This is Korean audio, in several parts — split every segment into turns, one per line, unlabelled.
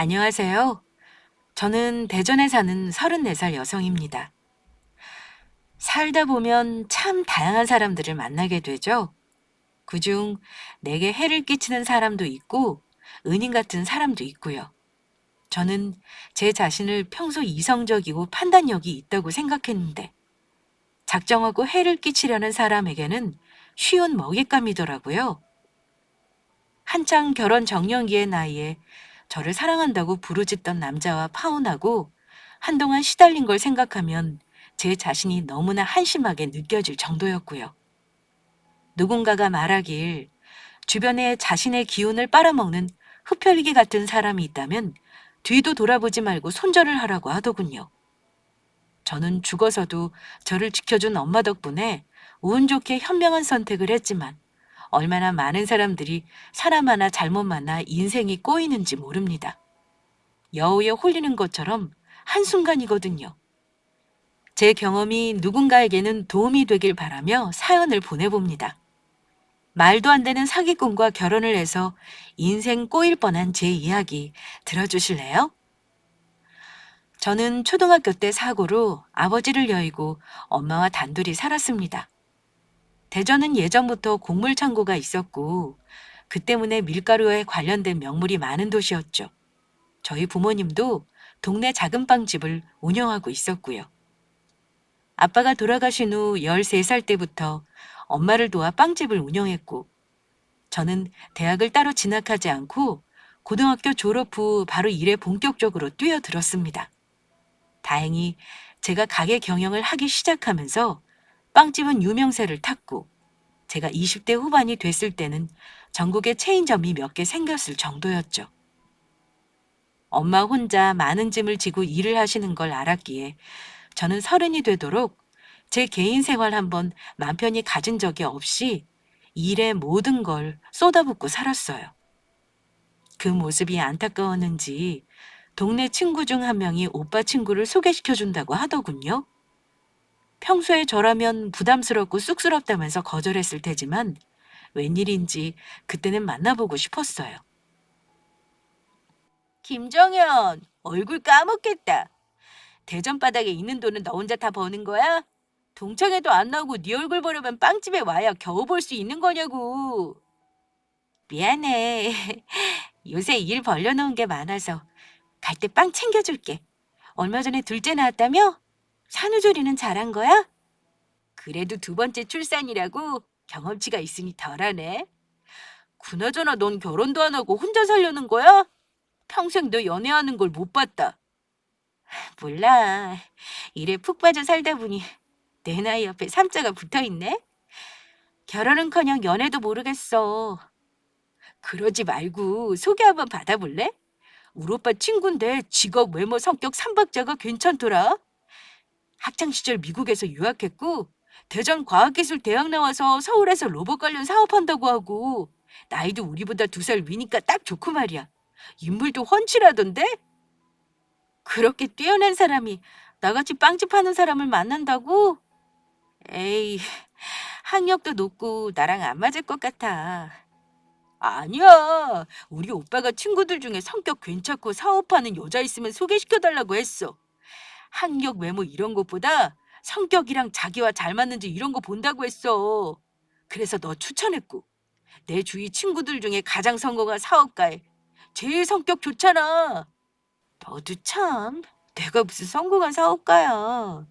안녕하세요. 저는 대전에 사는 34살 여성입니다. 살다 보면 참 다양한 사람들을 만나게 되죠. 그중 내게 해를 끼치는 사람도 있고, 은인 같은 사람도 있고요. 저는 제 자신을 평소 이성적이고 판단력이 있다고 생각했는데, 작정하고 해를 끼치려는 사람에게는 쉬운 먹잇감이더라고요. 한창 결혼 정년기의 나이에 저를 사랑한다고 부르짖던 남자와 파혼하고 한동안 시달린 걸 생각하면 제 자신이 너무나 한심하게 느껴질 정도였고요. 누군가가 말하길 주변에 자신의 기운을 빨아먹는 흡혈귀 같은 사람이 있다면 뒤도 돌아보지 말고 손절을 하라고 하더군요. 저는 죽어서도 저를 지켜준 엄마 덕분에 운 좋게 현명한 선택을 했지만 얼마나 많은 사람들이 사람 하나 잘못 만나 인생이 꼬이는지 모릅니다. 여우에 홀리는 것처럼 한순간이거든요. 제 경험이 누군가에게는 도움이 되길 바라며 사연을 보내봅니다. 말도 안 되는 사기꾼과 결혼을 해서 인생 꼬일 뻔한 제 이야기 들어주실래요? 저는 초등학교 때 사고로 아버지를 여의고 엄마와 단둘이 살았습니다. 대전은 예전부터 곡물 창고가 있었고 그 때문에 밀가루에 관련된 명물이 많은 도시였죠. 저희 부모님도 동네 작은 빵집을 운영하고 있었고요. 아빠가 돌아가신 후 13살 때부터 엄마를 도와 빵집을 운영했고 저는 대학을 따로 진학하지 않고 고등학교 졸업 후 바로 일에 본격적으로 뛰어들었습니다. 다행히 제가 가게 경영을 하기 시작하면서 빵집은 유명세를 탔고 제가 20대 후반이 됐을 때는 전국에 체인점이 몇 개 생겼을 정도였죠. 엄마 혼자 많은 짐을 지고 일을 하시는 걸 알았기에 저는 30이 되도록 제 개인 생활 한번 맘 편히 가진 적이 없이 일에 모든 걸 쏟아붓고 살았어요. 그 모습이 안타까웠는지 동네 친구 중 한 명이 오빠 친구를 소개시켜준다고 하더군요. 평소에 저라면 부담스럽고 쑥스럽다면서 거절했을 테지만 웬일인지 그때는 만나보고 싶었어요. 김정현, 얼굴 까먹겠다. 대전 바닥에 있는 돈은 너 혼자 다 버는 거야? 동창회도 안 나오고 네 얼굴 보려면 빵집에 와야 겨우 볼 수 있는 거냐고. 미안해. 요새 일 벌려놓은 게 많아서 갈 때 빵 챙겨줄게. 얼마 전에 둘째 나왔다며? 산후조리는 잘한 거야? 그래도 두 번째 출산이라고 경험치가 있으니 덜하네. 그나저나 넌 결혼도 안 하고 혼자 살려는 거야? 평생 너 연애하는 걸 못 봤다. 몰라. 일에 푹 빠져 살다 보니 내 나이 옆에 삼자가 붙어있네? 결혼은커녕 연애도 모르겠어. 그러지 말고 소개 한번 받아볼래? 우리 오빠 친구인데 직업, 외모, 성격 삼박자가 괜찮더라. 학창시절 미국에서 유학했고 대전 과학기술대학 나와서 서울에서 로봇 관련 사업한다고 하고 나이도 우리보다 2살 위니까 딱 좋고 말이야. 인물도 훤칠하던데? 그렇게 뛰어난 사람이 나같이 빵집 하는 사람을 만난다고? 에이, 학력도 높고 나랑 안 맞을 것 같아. 아니야. 우리 오빠가 친구들 중에 성격 괜찮고 사업하는 여자 있으면 소개시켜달라고 했어. 학력, 외모 이런 것보다 성격이랑 자기와 잘 맞는지 이런 거 본다고 했어. 그래서 너 추천했고. 내 주위 친구들 중에 가장 성공한 사업가에 제일 성격 좋잖아. 너도 참. 내가 무슨 성공한 사업가야.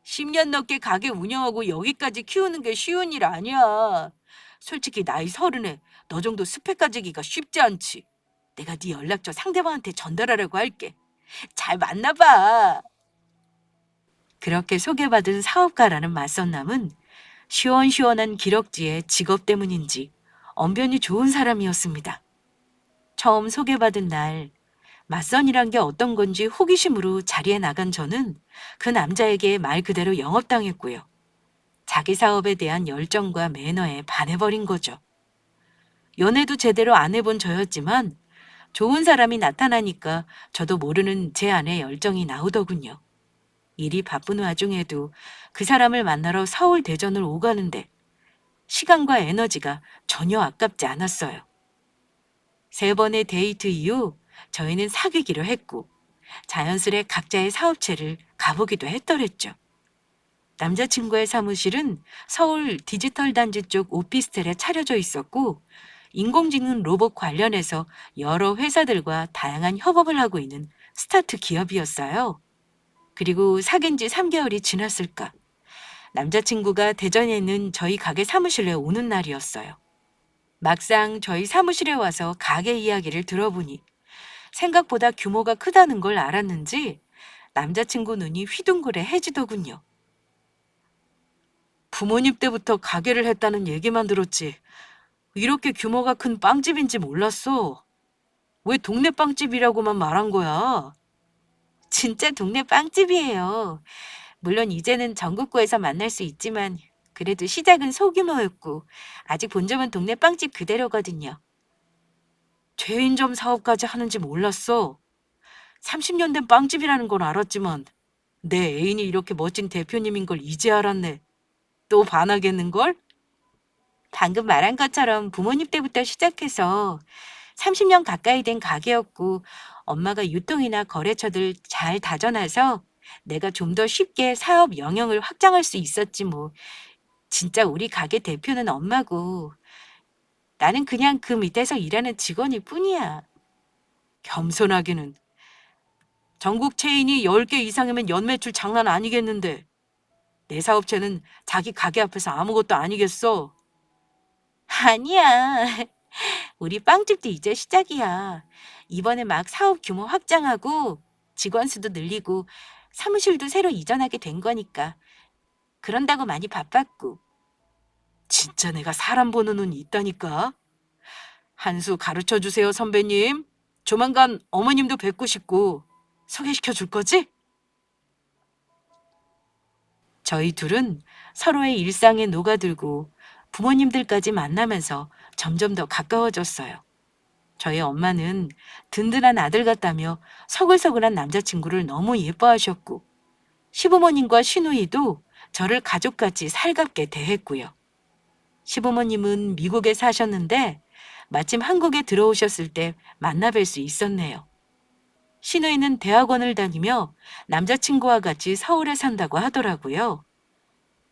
10년 넘게 가게 운영하고 여기까지 키우는 게 쉬운 일 아니야. 솔직히 나이 30에 너 정도 스펙 가지기가 쉽지 않지. 내가 네 연락처 상대방한테 전달하라고 할게. 잘 만나봐. 그렇게 소개받은 사업가라는 맞선남은 시원시원한 기럭지의 직업 때문인지 언변이 좋은 사람이었습니다. 처음 소개받은 날 맞선이란 게 어떤 건지 호기심으로 자리에 나간 저는 그 남자에게 말 그대로 영업당했고요. 자기 사업에 대한 열정과 매너에 반해버린 거죠. 연애도 제대로 안 해본 저였지만 좋은 사람이 나타나니까 저도 모르는 제 안에 열정이 나오더군요. 일이 바쁜 와중에도 그 사람을 만나러 서울 대전을 오가는데 시간과 에너지가 전혀 아깝지 않았어요. 3번의 데이트 이후 저희는 사귀기로 했고 자연스레 각자의 사업체를 가보기도 했더랬죠. 남자친구의 사무실은 서울 디지털 단지 쪽 오피스텔에 차려져 있었고 인공지능 로봇 관련해서 여러 회사들과 다양한 협업을 하고 있는 스타트 기업이었어요. 그리고 사귄 지 3개월이 지났을까? 남자친구가 대전에 있는 저희 가게 사무실에 오는 날이었어요. 막상 저희 사무실에 와서 가게 이야기를 들어보니 생각보다 규모가 크다는 걸 알았는지 남자친구 눈이 휘둥그레해지더군요. 부모님 때부터 가게를 했다는 얘기만 들었지. 이렇게 규모가 큰 빵집인지 몰랐어. 왜 동네 빵집이라고만 말한 거야? 진짜 동네 빵집이에요. 물론 이제는 전국구에서 만날 수 있지만 그래도 시작은 소규모였고 아직 본점은 동네 빵집 그대로거든요. 체인점 사업까지 하는지 몰랐어. 30년 된 빵집이라는 건 알았지만 내 애인이 이렇게 멋진 대표님인 걸 이제 알았네. 또 반하겠는걸? 방금 말한 것처럼 부모님 때부터 시작해서 30년 가까이 된 가게였고 엄마가 유통이나 거래처들 잘 다져놔서 내가 좀 더 쉽게 사업 영역을 확장할 수 있었지 뭐. 진짜 우리 가게 대표는 엄마고 나는 그냥 그 밑에서 일하는 직원일 뿐이야. 겸손하기는. 전국 체인이 10개 이상이면 연매출 장난 아니겠는데 내 사업체는 자기 가게 앞에서 아무것도 아니겠어. 아니야. 우리 빵집도 이제 시작이야. 이번에 막 사업 규모 확장하고 직원 수도 늘리고 사무실도 새로 이전하게 된 거니까 그런다고 많이 바빴고. 진짜 내가 사람 보는 눈이 있다니까. 한 수 가르쳐 주세요, 선배님. 조만간 어머님도 뵙고 싶고 소개시켜 줄 거지? 저희 둘은 서로의 일상에 녹아들고 부모님들까지 만나면서 점점 더 가까워졌어요. 저희 엄마는 든든한 아들 같다며 서글서글한 남자친구를 너무 예뻐하셨고 시부모님과 시누이도 저를 가족같이 살갑게 대했고요. 시부모님은 미국에 사셨는데 마침 한국에 들어오셨을 때 만나 뵐 수 있었네요. 시누이는 대학원을 다니며 남자친구와 같이 서울에 산다고 하더라고요.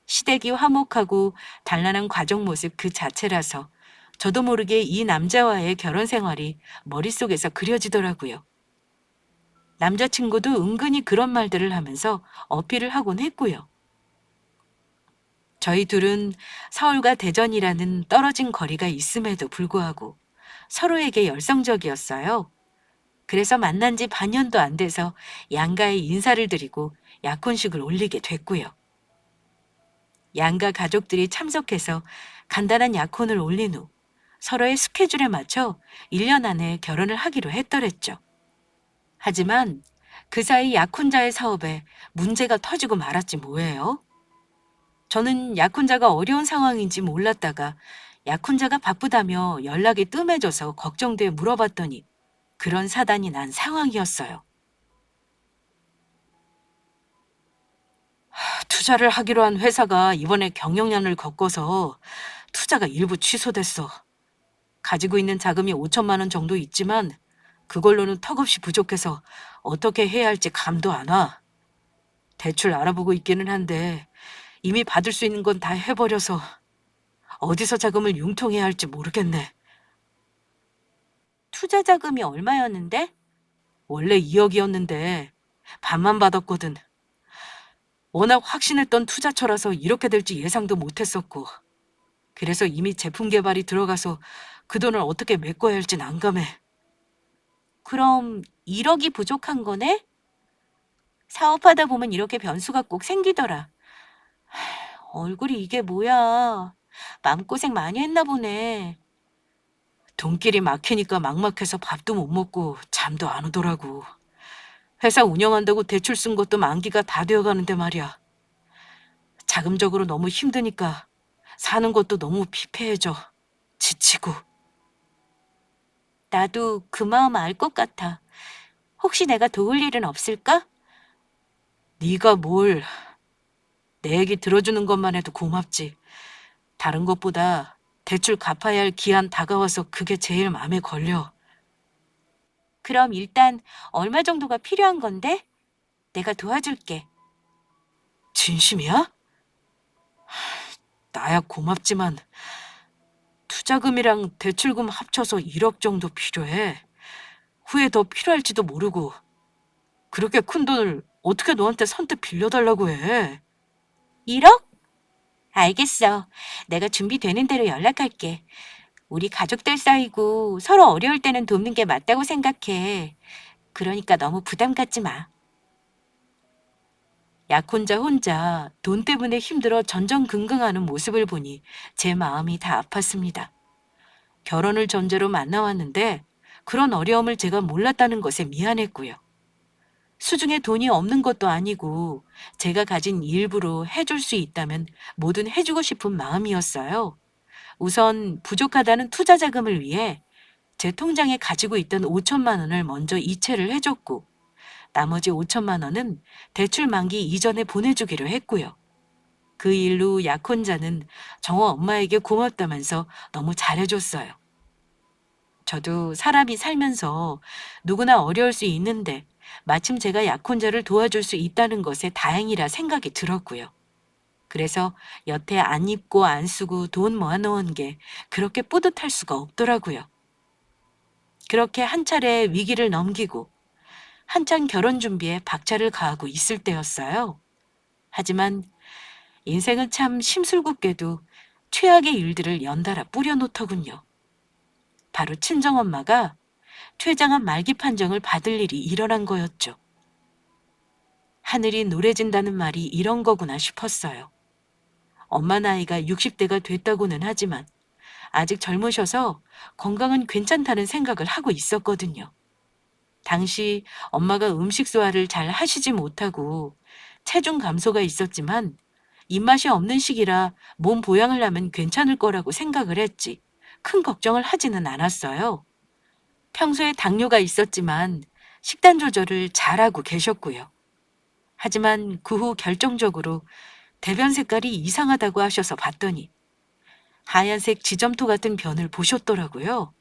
시댁이 화목하고 단란한 가족 모습 그 자체라서 저도 모르게 이 남자와의 결혼 생활이 머릿속에서 그려지더라고요. 남자친구도 은근히 그런 말들을 하면서 어필을 하곤 했고요. 저희 둘은 서울과 대전이라는 떨어진 거리가 있음에도 불구하고 서로에게 열성적이었어요. 그래서 만난 지 반년도 안 돼서 양가에 인사를 드리고 약혼식을 올리게 됐고요. 양가 가족들이 참석해서 간단한 약혼을 올린 후 서로의 스케줄에 맞춰 1년 안에 결혼을 하기로 했더랬죠. 하지만 그 사이 약혼자의 사업에 문제가 터지고 말았지 뭐예요. 저는 약혼자가 어려운 상황인지 몰랐다가 약혼자가 바쁘다며 연락이 뜸해져서 걱정돼 물어봤더니 그런 사단이 난 상황이었어요. 투자를 하기로 한 회사가 이번에 경영난을 겪어서 투자가 일부 취소됐어. 가지고 있는 자금이 5천만 원 정도 있지만 그걸로는 턱없이 부족해서 어떻게 해야 할지 감도 안 와. 대출 알아보고 있기는 한데 이미 받을 수 있는 건 다 해버려서 어디서 자금을 융통해야 할지 모르겠네. 투자 자금이 얼마였는데? 원래 2억이었는데 반만 받았거든. 워낙 확신했던 투자처라서 이렇게 될지 예상도 못했었고 그래서 이미 제품 개발이 들어가서 그 돈을 어떻게 메꿔야 할지 난감해. 그럼 1억이 부족한 거네? 사업하다 보면 이렇게 변수가 꼭 생기더라. 얼굴이 이게 뭐야. 마음고생 많이 했나 보네. 돈길이 막히니까 막막해서 밥도 못 먹고 잠도 안 오더라고. 회사 운영한다고 대출 쓴 것도 만기가 다 되어가는데 말이야. 자금적으로 너무 힘드니까 사는 것도 너무 피폐해져. 지치고. 나도 그 마음 알 것 같아. 혹시 내가 도울 일은 없을까? 네가 뭘. 내 얘기 들어주는 것만 해도 고맙지. 다른 것보다 대출 갚아야 할 기한 다가와서 그게 제일 마음에 걸려. 그럼 일단 얼마 정도가 필요한 건데? 내가 도와줄게.
진심이야? 나야 고맙지만 투자금이랑 대출금 합쳐서 1억 정도 필요해. 후에 더 필요할지도 모르고 그렇게 큰 돈을 어떻게 너한테 선뜻 빌려달라고 해.
1억? 알겠어. 내가 준비되는 대로 연락할게. 우리 가족들 사이고 서로 어려울 때는 돕는 게 맞다고 생각해. 그러니까 너무 부담 갖지 마. 약혼자 혼자 돈 때문에 힘들어 전전긍긍하는 모습을 보니 제 마음이 다 아팠습니다. 결혼을 전제로 만나왔는데 그런 어려움을 제가 몰랐다는 것에 미안했고요. 수중에 돈이 없는 것도 아니고 제가 가진 일부로 해줄 수 있다면 뭐든 해주고 싶은 마음이었어요. 우선 부족하다는 투자 자금을 위해 제 통장에 가지고 있던 5천만 원을 먼저 이체를 해줬고 나머지 5천만 원은 대출 만기 이전에 보내주기로 했고요. 그 일로 약혼자는 정호 엄마에게 고맙다면서 너무 잘해줬어요. 저도 사람이 살면서 누구나 어려울 수 있는데 마침 제가 약혼자를 도와줄 수 있다는 것에 다행이라 생각이 들었고요. 그래서 여태 안 입고 안 쓰고 돈 모아놓은 게 그렇게 뿌듯할 수가 없더라고요. 그렇게 한 차례 위기를 넘기고 한창 결혼 준비에 박차를 가하고 있을 때였어요. 하지만 인생은 참 심술궂게도 최악의 일들을 연달아 뿌려놓더군요. 바로 친정엄마가 퇴장한 말기 판정을 받을 일이 일어난 거였죠. 하늘이 노래진다는 말이 이런 거구나 싶었어요. 엄마 나이가 60대가 됐다고는 하지만 아직 젊으셔서 건강은 괜찮다는 생각을 하고 있었거든요. 당시 엄마가 음식 소화를 잘 하시지 못하고 체중 감소가 있었지만 입맛이 없는 시기라 몸 보양을 하면 괜찮을 거라고 생각을 했지 큰 걱정을 하지는 않았어요. 평소에 당뇨가 있었지만 식단 조절을 잘하고 계셨고요. 하지만 그 후 결정적으로 대변 색깔이 이상하다고 하셔서 봤더니 하얀색 지점토 같은 변을 보셨더라고요.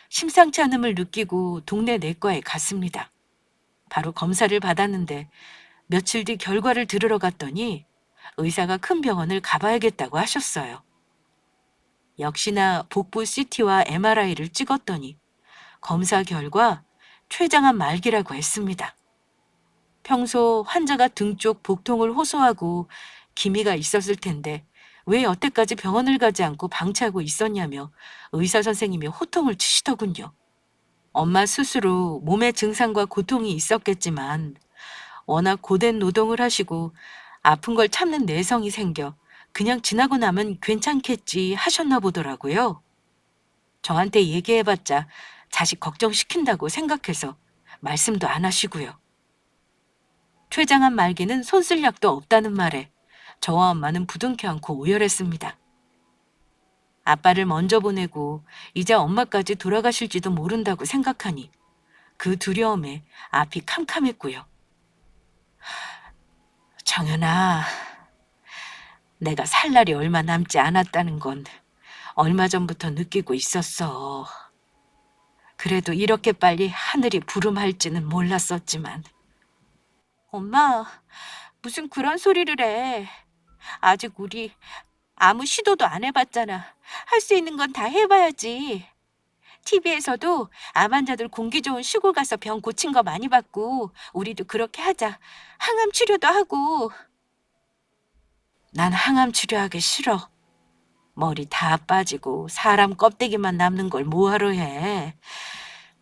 심상치 않음을 느끼고 동네 내과에 갔습니다. 바로 검사를 받았는데 며칠 뒤 결과를 들으러 갔더니 의사가 큰 병원을 가봐야겠다고 하셨어요. 역시나 복부 CT와 MRI를 찍었더니 검사 결과 췌장암 말기라고 했습니다. 평소 환자가 등 쪽 복통을 호소하고 기미가 있었을 텐데 왜 여태까지 병원을 가지 않고 방치하고 있었냐며 의사 선생님이 호통을 치시더군요. 엄마 스스로 몸의 증상과 고통이 있었겠지만 워낙 고된 노동을 하시고 아픈 걸 참는 내성이 생겨 그냥 지나고 나면 괜찮겠지 하셨나 보더라고요. 저한테 얘기해봤자 자식 걱정시킨다고 생각해서 말씀도 안 하시고요. 췌장암 말기는 손쓸 약도 없다는 말에 저와 엄마는 부둥켜 안고 오열했습니다. 아빠를 먼저 보내고 이제 엄마까지 돌아가실지도 모른다고 생각하니 그 두려움에 앞이 캄캄했고요. 정연아, 내가 살 날이 얼마 남지 않았다는 건 얼마 전부터 느끼고 있었어. 그래도 이렇게 빨리 하늘이 부름할지는 몰랐었지만. 엄마, 무슨 그런 소리를 해. 아직 우리 아무 시도도 안 해봤잖아. 할 수 있는 건 다 해봐야지. TV에서도 암 환자들 공기 좋은 시골 가서 병 고친 거 많이 봤고, 우리도 그렇게 하자. 항암 치료도 하고. 난 항암 치료하기 싫어. 머리 다 빠지고 사람 껍데기만 남는 걸 뭐하러 해.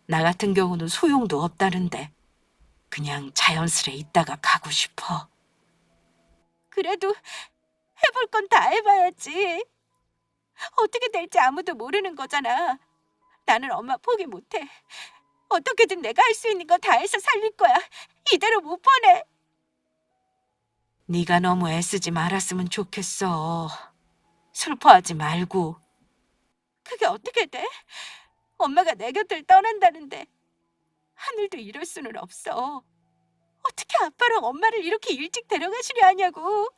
나 같은 경우는 소용도 없다는데 그냥 자연스레 있다가 가고 싶어. 그래도 해볼 건 다 해봐야지. 어떻게 될지 아무도 모르는 거잖아. 나는 엄마 포기 못해. 어떻게든 내가 할 수 있는 거 다 해서 살릴 거야. 이대로 못 보내. 네가 너무 애쓰지 말았으면 좋겠어. 슬퍼하지 말고. 그게 어떻게 돼? 엄마가 내 곁을 떠난다는데 하늘도 이럴 수는 없어. 어떻게 아빠랑 엄마를 이렇게 일찍 데려가시려 하냐고.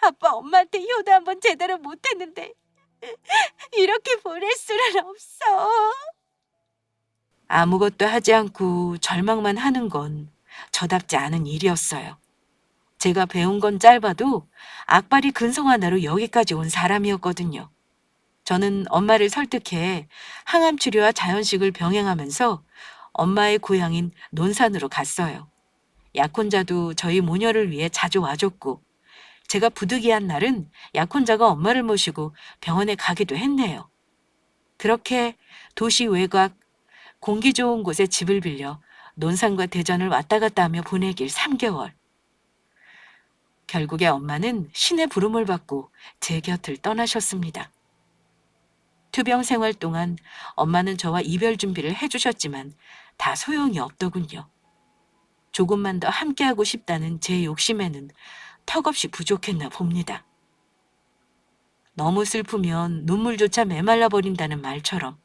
아빠 엄마한테 효도 한번 제대로 못했는데 이렇게 보낼 수는 없어.
아무것도 하지 않고 절망만 하는 건 저답지 않은 일이었어요. 제가 배운 건 짧아도 악발이 근성 하나로 여기까지 온 사람이었거든요. 저는 엄마를 설득해 항암 치료와 자연식을 병행하면서 엄마의 고향인 논산으로 갔어요. 약혼자도 저희 모녀를 위해 자주 와줬고, 제가 부득이한 날은 약혼자가 엄마를 모시고 병원에 가기도 했네요. 그렇게 도시 외곽 공기 좋은 곳에 집을 빌려 논산과 대전을 왔다 갔다 하며 보내길 3개월. 결국에 엄마는 신의 부름을 받고 제 곁을 떠나셨습니다. 투병 생활 동안 엄마는 저와 이별 준비를 해주셨지만 다 소용이 없더군요. 조금만 더 함께하고 싶다는 제 욕심에는 턱없이 부족했나 봅니다. 너무 슬프면 눈물조차 메말라 버린다는 말처럼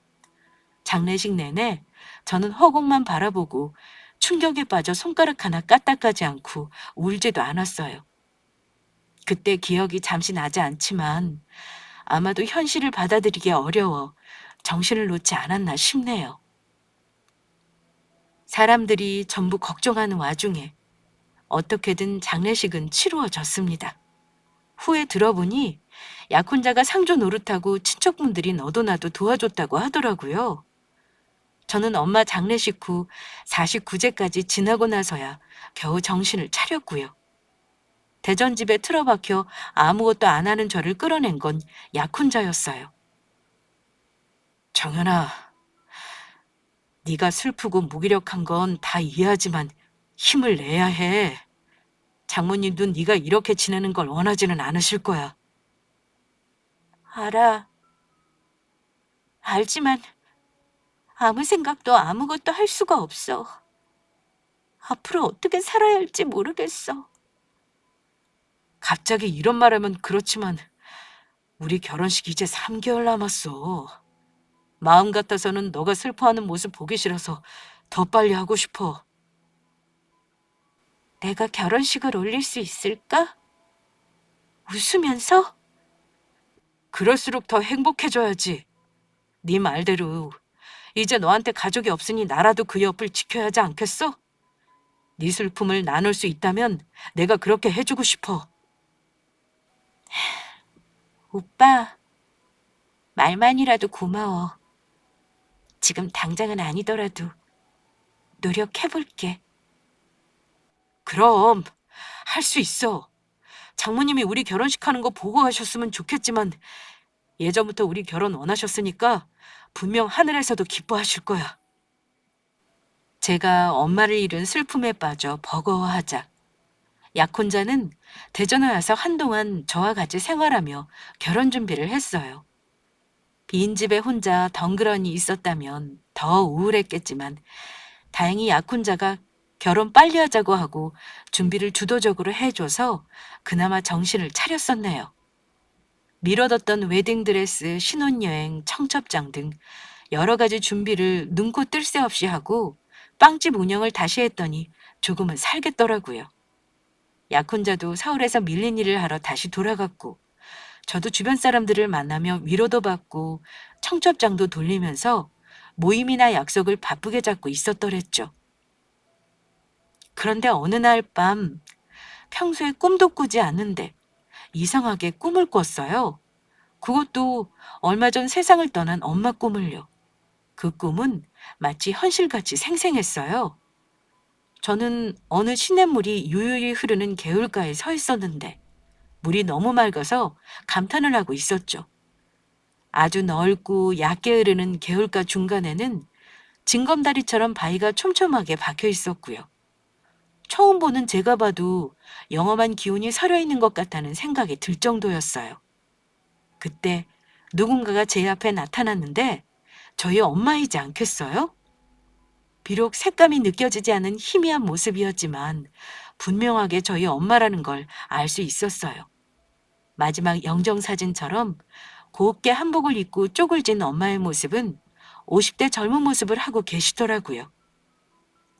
장례식 내내 저는 허공만 바라보고 충격에 빠져 손가락 하나 까딱하지 않고 울지도 않았어요. 그때 기억이 잠시 나지 않지만 아마도 현실을 받아들이기 어려워 정신을 놓지 않았나 싶네요. 사람들이 전부 걱정하는 와중에 어떻게든 장례식은 치루어졌습니다. 후에 들어보니 약혼자가 상조 노릇하고 친척분들이 너도 나도 도와줬다고 하더라고요. 저는 엄마 장례식 후 49제까지 지나고 나서야 겨우 정신을 차렸고요. 대전 집에 틀어박혀 아무것도 안 하는 저를 끌어낸 건 약혼자였어요. 정연아, 네가 슬프고 무기력한 건 다 이해하지만 힘을 내야 해. 장모님도 네가 이렇게 지내는 걸 원하지는 않으실 거야. 알아. 알지만 아무 생각도 아무것도 할 수가 없어. 앞으로 어떻게 살아야 할지 모르겠어. 갑자기 이런 말하면 그렇지만 우리 결혼식 이제 3개월 남았어. 마음 같아서는 너가 슬퍼하는 모습 보기 싫어서 더 빨리 하고 싶어. 내가 결혼식을 올릴 수 있을까? 웃으면서? 그럴수록 더 행복해져야지. 네 말대로 이제 너한테 가족이 없으니 나라도 그 옆을 지켜야 하지 않겠어? 네 슬픔을 나눌 수 있다면 내가 그렇게 해주고 싶어. 오빠, 말만이라도 고마워. 지금 당장은 아니더라도 노력해볼게. 그럼 할 수 있어. 장모님이 우리 결혼식 하는 거 보고 가셨으면 좋겠지만 예전부터 우리 결혼 원하셨으니까 분명 하늘에서도 기뻐하실 거야. 제가 엄마를 잃은 슬픔에 빠져 버거워하자 약혼자는 대전에 와서 한동안 저와 같이 생활하며 결혼 준비를 했어요. 빈집에 혼자 덩그러니 있었다면 더 우울했겠지만 다행히 약혼자가 결혼 빨리 하자고 하고 준비를 주도적으로 해줘서 그나마 정신을 차렸었네요. 미뤄뒀던 웨딩드레스, 신혼여행, 청첩장 등 여러 가지 준비를 눈코 뜰 새 없이 하고 빵집 운영을 다시 했더니 조금은 살겠더라고요. 약혼자도 서울에서 밀린 일을 하러 다시 돌아갔고 저도 주변 사람들을 만나며 위로도 받고 청첩장도 돌리면서 모임이나 약속을 바쁘게 잡고 있었더랬죠. 그런데 어느 날 밤 평소에 꿈도 꾸지 않는데 이상하게 꿈을 꿨어요. 그것도 얼마 전 세상을 떠난 엄마 꿈을요. 그 꿈은 마치 현실같이 생생했어요. 저는 어느 시냇물이 유유히 흐르는 개울가에 서 있었는데 물이 너무 맑아서 감탄을 하고 있었죠. 아주 넓고 얕게 흐르는 개울가 중간에는 징검다리처럼 바위가 촘촘하게 박혀 있었고요. 처음 보는 제가 봐도 영험한 기운이 서려 있는 것 같다는 생각이 들 정도였어요. 그때 누군가가 제 앞에 나타났는데 저희 엄마이지 않겠어요? 비록 색감이 느껴지지 않은 희미한 모습이었지만 분명하게 저희 엄마라는 걸 알 수 있었어요. 마지막 영정사진처럼 곱게 한복을 입고 쪼글진 엄마의 모습은 50대 젊은 모습을 하고 계시더라고요.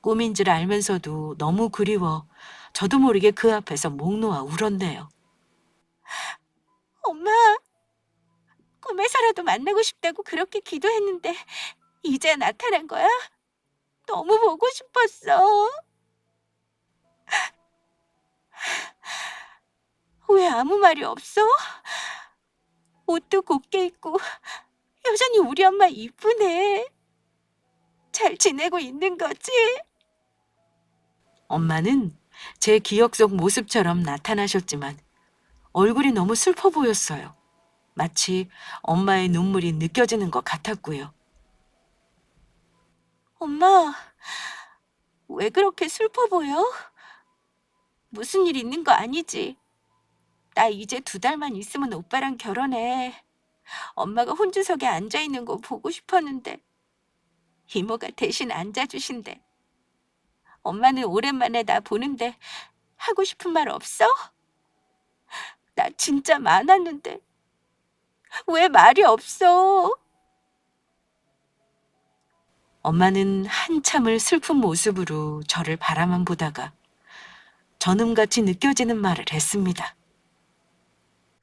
꿈인 줄 알면서도 너무 그리워 저도 모르게 그 앞에서 목 놓아 울었네요. 엄마, 꿈에서라도 만나고 싶다고 그렇게 기도했는데 이제 나타난 거야?
너무 보고 싶었어. 왜 아무 말이 없어? 옷도 곱게 입고 여전히 우리 엄마 이쁘네. 잘 지내고 있는 거지?
엄마는 제 기억 속 모습처럼 나타나셨지만 얼굴이 너무 슬퍼 보였어요. 마치 엄마의 눈물이 느껴지는 것 같았고요.
엄마, 왜 그렇게 슬퍼 보여? 무슨 일 있는 거 아니지? 나 이제 2달만 있으면 오빠랑 결혼해. 엄마가 혼주석에 앉아있는 거 보고 싶었는데 이모가 대신 앉아주신대. 엄마는 오랜만에 나 보는데 하고 싶은 말 없어? 나 진짜 많았는데 왜 말이 없어?
엄마는 한참을 슬픈 모습으로 저를 바라만 보다가 전음같이 느껴지는 말을 했습니다.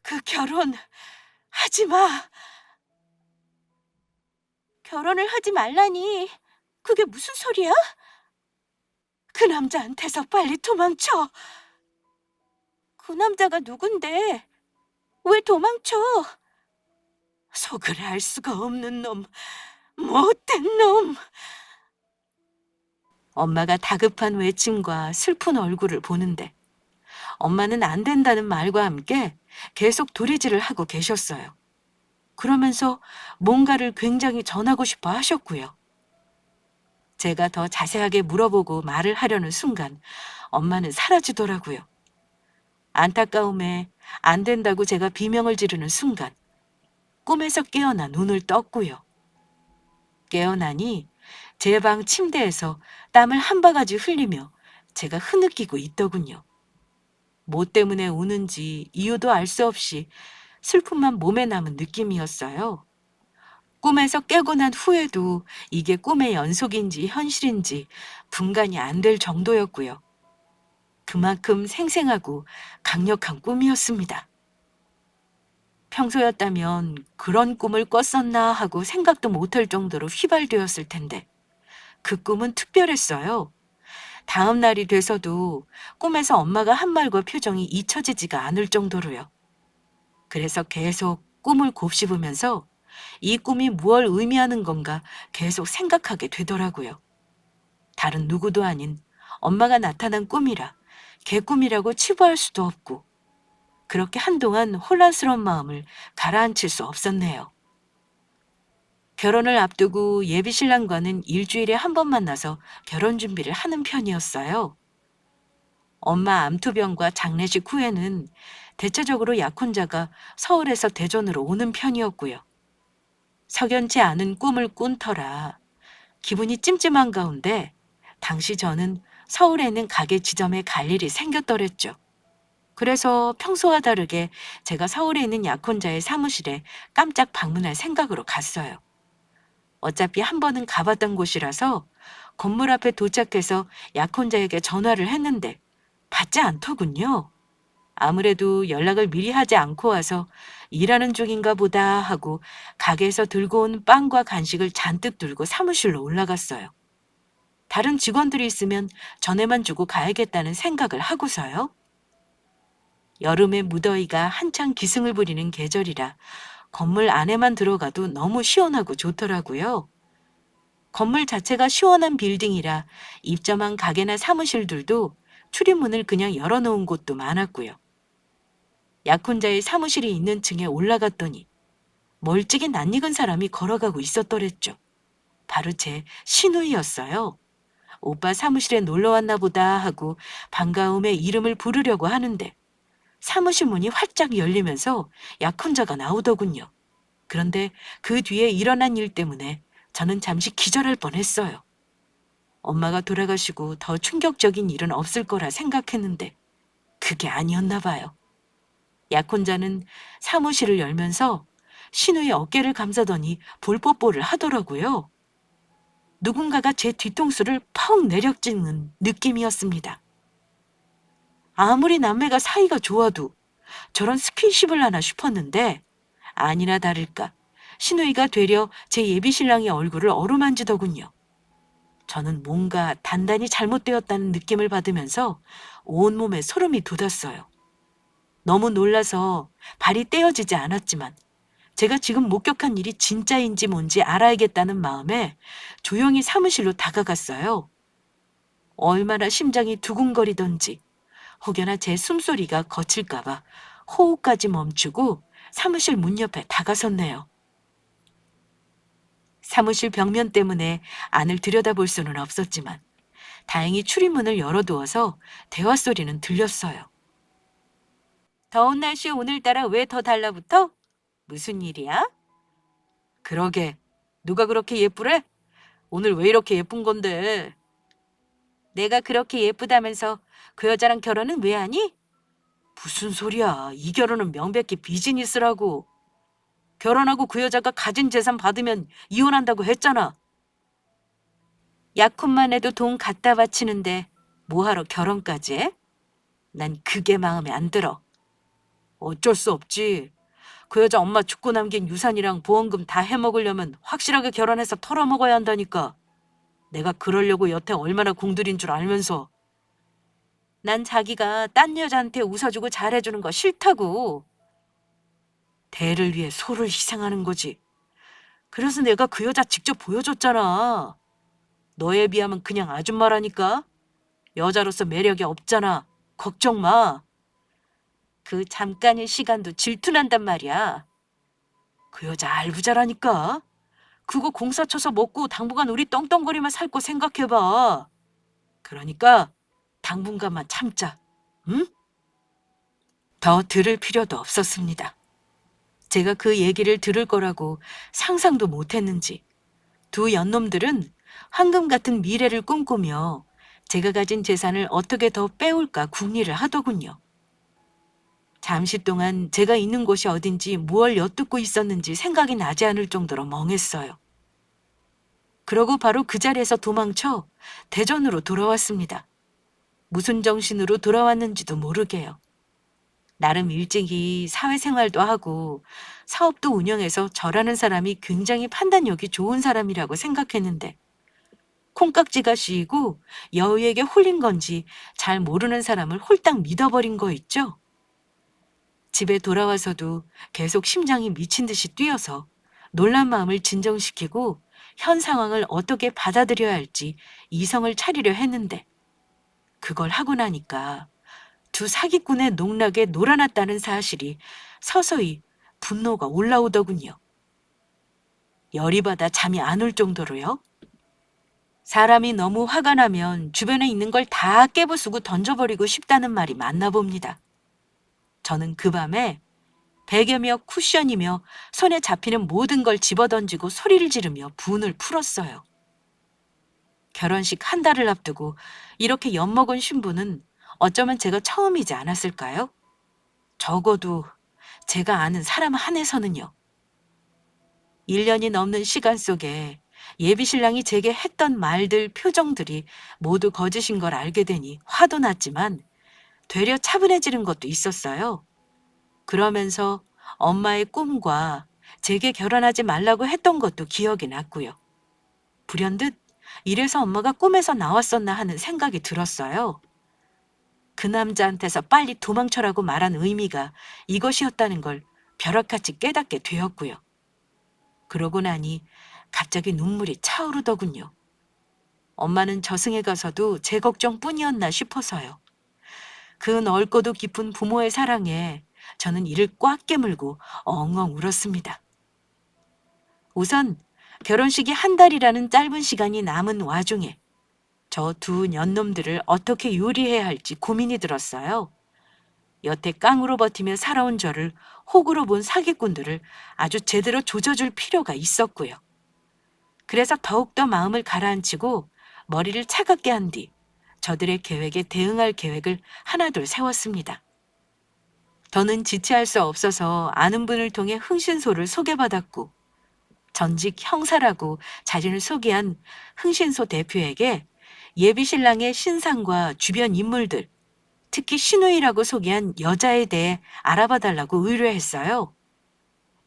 그 결혼 하지 마. 결혼을 하지 말라니. 그게 무슨 소리야? 그 남자한테서 빨리 도망쳐. 그 남자가 누군데? 왜 도망쳐? 속을 알 수가 없는 놈. 못된 놈.
엄마가 다급한 외침과 슬픈 얼굴을 보는데 엄마는 안 된다는 말과 함께 계속 도리질을 하고 계셨어요. 그러면서 뭔가를 굉장히 전하고 싶어 하셨고요. 제가 더 자세하게 물어보고 말을 하려는 순간 엄마는 사라지더라고요. 안타까움에 안 된다고 제가 비명을 지르는 순간 꿈에서 깨어나 눈을 떴고요. 깨어나니 제 방 침대에서 땀을 한 바가지 흘리며 제가 흐느끼고 있더군요. 뭐 때문에 우는지 이유도 알 수 없이 슬픔만 몸에 남은 느낌이었어요. 꿈에서 깨고 난 후에도 이게 꿈의 연속인지 현실인지 분간이 안 될 정도였고요. 그만큼 생생하고 강력한 꿈이었습니다. 평소였다면 그런 꿈을 꿨었나 하고 생각도 못할 정도로 휘발되었을 텐데 그 꿈은 특별했어요. 다음 날이 돼서도 꿈에서 엄마가 한 말과 표정이 잊혀지지가 않을 정도로요. 그래서 계속 꿈을 곱씹으면서 이 꿈이 무엇을 의미하는 건가 계속 생각하게 되더라고요. 다른 누구도 아닌 엄마가 나타난 꿈이라 개꿈이라고 치부할 수도 없고 그렇게 한동안 혼란스러운 마음을 가라앉힐 수 없었네요. 결혼을 앞두고 예비 신랑과는 일주일에 한 번 만나서 결혼 준비를 하는 편이었어요. 엄마 암투병과 장례식 후에는 대체적으로 약혼자가 서울에서 대전으로 오는 편이었고요. 석연치 않은 꿈을 꾼 터라 기분이 찜찜한 가운데 당시 저는 서울에 있는 가게 지점에 갈 일이 생겼더랬죠. 그래서 평소와 다르게 제가 서울에 있는 약혼자의 사무실에 깜짝 방문할 생각으로 갔어요. 어차피 한 번은 가봤던 곳이라서 건물 앞에 도착해서 약혼자에게 전화를 했는데 받지 않더군요. 아무래도 연락을 미리 하지 않고 와서 일하는 중인가 보다 하고 가게에서 들고 온 빵과 간식을 잔뜩 들고 사무실로 올라갔어요. 다른 직원들이 있으면 전에만 주고 가야겠다는 생각을 하고서요. 여름의 무더위가 한창 기승을 부리는 계절이라 건물 안에만 들어가도 너무 시원하고 좋더라고요. 건물 자체가 시원한 빌딩이라 입점한 가게나 사무실들도 출입문을 그냥 열어놓은 곳도 많았고요. 약혼자의 사무실이 있는 층에 올라갔더니 멀찍이 낯익은 사람이 걸어가고 있었더랬죠. 바로 제 시누이였어요. 오빠 사무실에 놀러 왔나 보다 하고 반가움에 이름을 부르려고 하는데 사무실 문이 활짝 열리면서 약혼자가 나오더군요. 그런데 그 뒤에 일어난 일 때문에 저는 잠시 기절할 뻔했어요. 엄마가 돌아가시고 더 충격적인 일은 없을 거라 생각했는데 그게 아니었나 봐요. 약혼자는 사무실을 열면서 신우의 어깨를 감싸더니 볼뽀뽀를 하더라고요. 누군가가 제 뒤통수를 펑 내려찍는 느낌이었습니다. 아무리 남매가 사이가 좋아도 저런 스킨십을 하나 싶었는데 아니나 다를까 신우이가 되려 제 예비신랑의 얼굴을 어루만지더군요. 저는 뭔가 단단히 잘못되었다는 느낌을 받으면서 온몸에 소름이 돋았어요. 너무 놀라서 발이 떼어지지 않았지만 제가 지금 목격한 일이 진짜인지 뭔지 알아야겠다는 마음에 조용히 사무실로 다가갔어요. 얼마나 심장이 두근거리던지 혹여나 제 숨소리가 거칠까봐 호흡까지 멈추고 사무실 문 옆에 다가섰네요. 사무실 벽면 때문에 안을 들여다볼 수는 없었지만 다행히 출입문을 열어두어서 대화 소리는 들렸어요. 더운 날씨 오늘따라 왜 더 달라붙어? 무슨 일이야? 그러게, 누가 그렇게 예쁘래? 오늘 왜 이렇게 예쁜 건데? 내가 그렇게 예쁘다면서 그 여자랑 결혼은 왜 하니? 무슨 소리야. 이 결혼은 명백히 비즈니스라고. 결혼하고 그 여자가 가진 재산 받으면 이혼한다고 했잖아. 약혼만 해도 돈 갖다 바치는데 뭐하러 결혼까지 해? 난 그게 마음에 안 들어. 어쩔 수 없지. 그 여자 엄마 죽고 남긴 유산이랑 보험금 다 해먹으려면 확실하게 결혼해서 털어먹어야 한다니까. 내가 그러려고 여태 얼마나 공들인 줄 알면서. 난 자기가 딴 여자한테 웃어주고 잘해주는 거 싫다고. 대를 위해 소를 희생하는 거지. 그래서 내가 그 여자 직접 보여줬잖아. 너에 비하면 그냥 아줌마라니까. 여자로서 매력이 없잖아. 걱정 마. 그 잠깐의 시간도 질투난단 말이야. 그 여자 알부자라니까. 그거 공사 쳐서 먹고 당분간 우리 떵떵거리며 살 거 생각해봐. 그러니까 당분간만 참자. 응? 더 들을 필요도 없었습니다. 제가 그 얘기를 들을 거라고 상상도 못했는지 두 연놈들은 황금 같은 미래를 꿈꾸며 제가 가진 재산을 어떻게 더 빼올까 궁리를 하더군요. 잠시 동안 제가 있는 곳이 어딘지 무얼 엿듣고 있었는지 생각이 나지 않을 정도로 멍했어요. 그러고 바로 그 자리에서 도망쳐 대전으로 돌아왔습니다. 무슨 정신으로 돌아왔는지도 모르게요. 나름 일찍이 사회생활도 하고 사업도 운영해서 저라는 사람이 굉장히 판단력이 좋은 사람이라고 생각했는데 콩깍지가 씌이고 여우에게 홀린 건지 잘 모르는 사람을 홀딱 믿어버린 거 있죠? 집에 돌아와서도 계속 심장이 미친 듯이 뛰어서 놀란 마음을 진정시키고 현 상황을 어떻게 받아들여야 할지 이성을 차리려 했는데 그걸 하고 나니까 두 사기꾼의 농락에 놀아났다는 사실이 서서히 분노가 올라오더군요. 열이 받아 잠이 안 올 정도로요. 사람이 너무 화가 나면 주변에 있는 걸 다 깨부수고 던져버리고 싶다는 말이 맞나 봅니다. 저는 그 밤에 베개며 쿠션이며 손에 잡히는 모든 걸 집어던지고 소리를 지르며 분을 풀었어요. 결혼식 한 달을 앞두고 이렇게 엿먹은 신부는 어쩌면 제가 처음이지 않았을까요? 적어도 제가 아는 사람 한해서는요. 1년이 넘는 시간 속에 예비신랑이 제게 했던 말들, 표정들이 모두 거짓인 걸 알게 되니 화도 났지만 되려 차분해지는 것도 있었어요. 그러면서 엄마의 꿈과 제게 결혼하지 말라고 했던 것도 기억이 났고요. 불현듯 이래서 엄마가 꿈에서 나왔었나 하는 생각이 들었어요. 그 남자한테서 빨리 도망쳐라고 말한 의미가 이것이었다는 걸 벼락같이 깨닫게 되었고요. 그러고 나니 갑자기 눈물이 차오르더군요. 엄마는 저승에 가서도 제 걱정뿐이었나 싶어서요. 그 넓고도 깊은 부모의 사랑에 저는 이를 꽉 깨물고 엉엉 울었습니다. 우선 결혼식이 한 달이라는 짧은 시간이 남은 와중에 저 두 년놈들을 어떻게 요리해야 할지 고민이 들었어요. 여태 깡으로 버티며 살아온 저를 호구로 본 사기꾼들을 아주 제대로 조져줄 필요가 있었고요. 그래서 더욱더 마음을 가라앉히고 머리를 차갑게 한 뒤 저들의 계획에 대응할 계획을 하나둘 세웠습니다. 저는 지체할 수 없어서 아는 분을 통해 흥신소를 소개받았고 전직 형사라고 자신을 소개한 흥신소 대표에게 예비신랑의 신상과 주변 인물들, 특히 신우이라고 소개한 여자에 대해 알아봐달라고 의뢰했어요.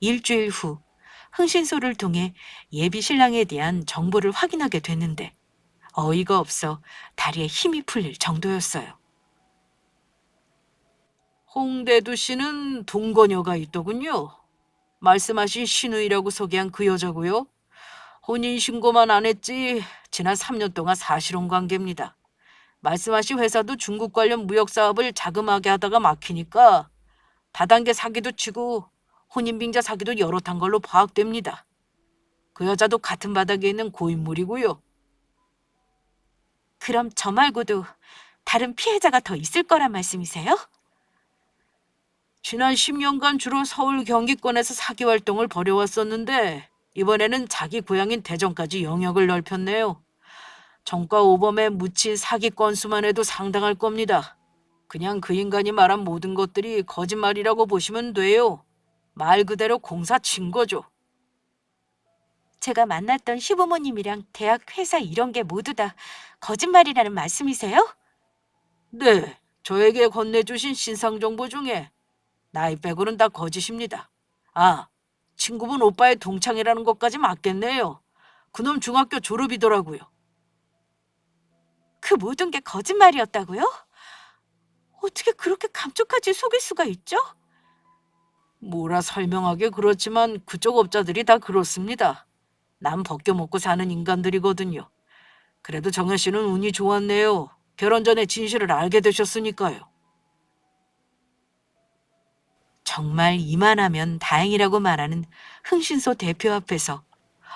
일주일 후 흥신소를 통해 예비신랑에 대한 정보를 확인하게 됐는데 어이가 없어 다리에 힘이 풀릴 정도였어요. 홍대두 씨는 동거녀가 있더군요. 말씀하신 신우이라고 소개한 그 여자고요. 혼인신고만 안 했지 지난 3년 동안 사실혼 관계입니다. 말씀하신 회사도 중국 관련 무역 사업을 자그마하게 하다가 막히니까 다단계 사기도 치고 혼인빙자 사기도 여럿 한 걸로 파악됩니다. 그 여자도 같은 바닥에 있는 고인물이고요.
그럼 저 말고도 다른 피해자가 더 있을 거란 말씀이세요?
지난 10년간 주로 서울 경기권에서 사기 활동을 벌여왔었는데 이번에는 자기 고향인 대전까지 영역을 넓혔네요. 정가 오범에 묻힌 사기 건수만 해도 상당할 겁니다. 그냥 그 인간이 말한 모든 것들이 거짓말이라고 보시면 돼요. 말 그대로 공사 친 거죠.
제가 만났던 시부모님이랑 대학, 회사 이런 게 모두 다 거짓말이라는 말씀이세요?
네, 저에게 건네주신 신상 정보 중에 나이 빼고는 다 거짓입니다. 아, 친구분 오빠의 동창이라는 것까지 맞겠네요. 그놈 중학교 졸업이더라고요.
그 모든 게 거짓말이었다고요? 어떻게 그렇게 감쪽같이 속일 수가 있죠?
뭐라 설명하기 그렇지만 그쪽 업자들이 다 그렇습니다. 남 벗겨먹고 사는 인간들이거든요. 그래도 정현 씨는 운이 좋았네요. 결혼 전에 진실을 알게 되셨으니까요. 정말 이만하면 다행이라고 말하는 흥신소 대표 앞에서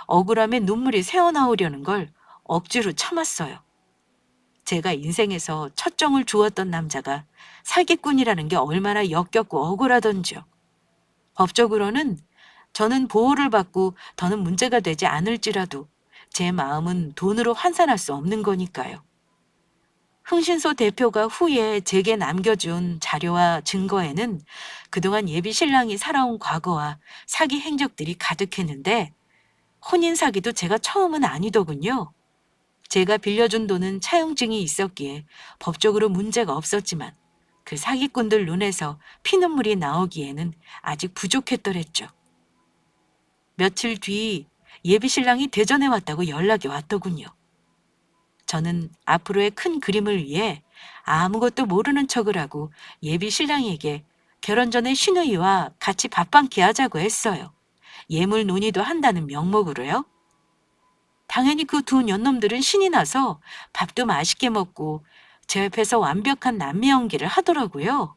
억울함에 눈물이 새어나오려는 걸 억지로 참았어요. 제가 인생에서 첫 정을 주었던 남자가 사기꾼이라는 게 얼마나 역겹고 억울하던지요. 법적으로는 저는 보호를 받고 더는 문제가 되지 않을지라도 제 마음은 돈으로 환산할 수 없는 거니까요. 흥신소 대표가 후에 제게 남겨준 자료와 증거에는 그동안 예비 신랑이 살아온 과거와 사기 행적들이 가득했는데 혼인 사기도 제가 처음은 아니더군요. 제가 빌려준 돈은 차용증이 있었기에 법적으로 문제가 없었지만 그 사기꾼들 눈에서 피눈물이 나오기에는 아직 부족했더랬죠. 며칠 뒤 예비 신랑이 대전에 왔다고 연락이 왔더군요. 저는 앞으로의 큰 그림을 위해 아무것도 모르는 척을 하고 예비 신랑에게 결혼 전에 신우이와 같이 밥 한 끼 하자고 했어요. 예물 논의도 한다는 명목으로요. 당연히 그 두 년놈들은 신이 나서 밥도 맛있게 먹고 제 옆에서 완벽한 남매 연기를 하더라고요.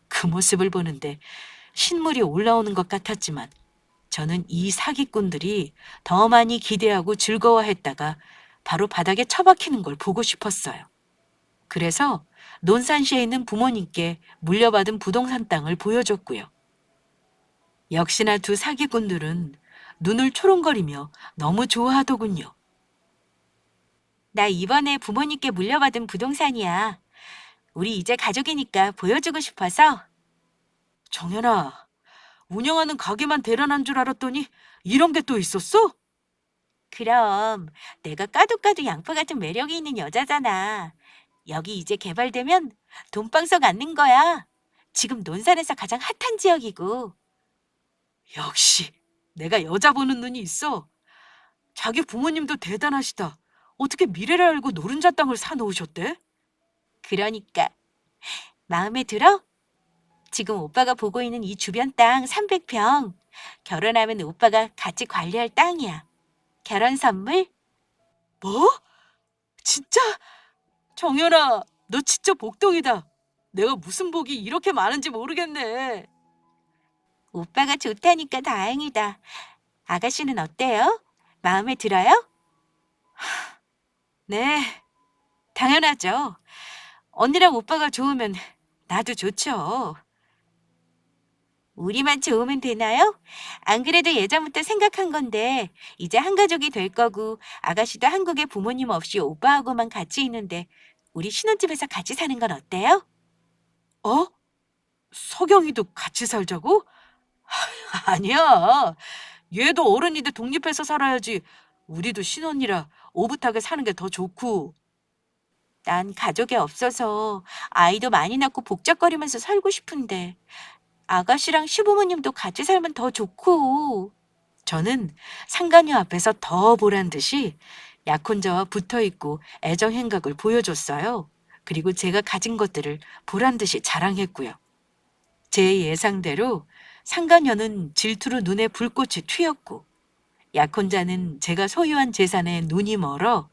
그 모습을 보는데 신물이 올라오는 것 같았지만 저는 이 사기꾼들이 더 많이 기대하고 즐거워했다가 바로 바닥에 처박히는 걸 보고 싶었어요. 그래서 논산시에 있는 부모님께 물려받은 부동산 땅을 보여줬고요. 역시나 두 사기꾼들은 눈을 초롱거리며 너무 좋아하더군요.
나 이번에 부모님께 물려받은 부동산이야. 우리 이제 가족이니까 보여주고 싶어서.
정연아, 운영하는 가게만 대란한 줄 알았더니 이런 게 또 있었어?
그럼 내가 까도 양파 같은 매력이 있는 여자잖아. 여기 이제 개발되면 돈방석 앉는 거야. 지금 논산에서 가장 핫한 지역이고.
역시 내가 여자 보는 눈이 있어. 자기 부모님도 대단하시다. 어떻게 미래를 알고 노른자 땅을 사놓으셨대?
그러니까 마음에 들어? 지금 오빠가 보고 있는 이 주변 땅 300평. 결혼하면 오빠가 같이 관리할 땅이야. 결혼 선물?
뭐? 진짜? 정연아, 너 진짜 복덩이다. 내가 무슨 복이 이렇게 많은지 모르겠네.
오빠가 좋다니까 다행이다. 아가씨는 어때요? 마음에 들어요?
네, 당연하죠. 언니랑 오빠가 좋으면 나도 좋죠.
우리만 좋으면 되나요? 안 그래도 예전부터 생각한 건데 이제 한 가족이 될 거고 아가씨도 한국에 부모님 없이 오빠하고만 같이 있는데 우리 신혼집에서 같이 사는 건 어때요?
어? 석영이도 같이 살자고? 아니야. 얘도 어른인데 독립해서 살아야지. 우리도 신혼이라 오붓하게 사는 게 더 좋고.
난 가족이 없어서 아이도 많이 낳고 복잡거리면서 살고 싶은데 아가씨랑 시부모님도 같이 살면 더 좋고.
저는 상간녀 앞에서 더 보란 듯이 약혼자와 붙어 있고 애정 행각을 보여줬어요. 그리고 제가 가진 것들을 보란 듯이 자랑했고요. 제 예상대로 상간녀는 질투로 눈에 불꽃이 튀었고 약혼자는 제가 소유한 재산에 눈이 멀어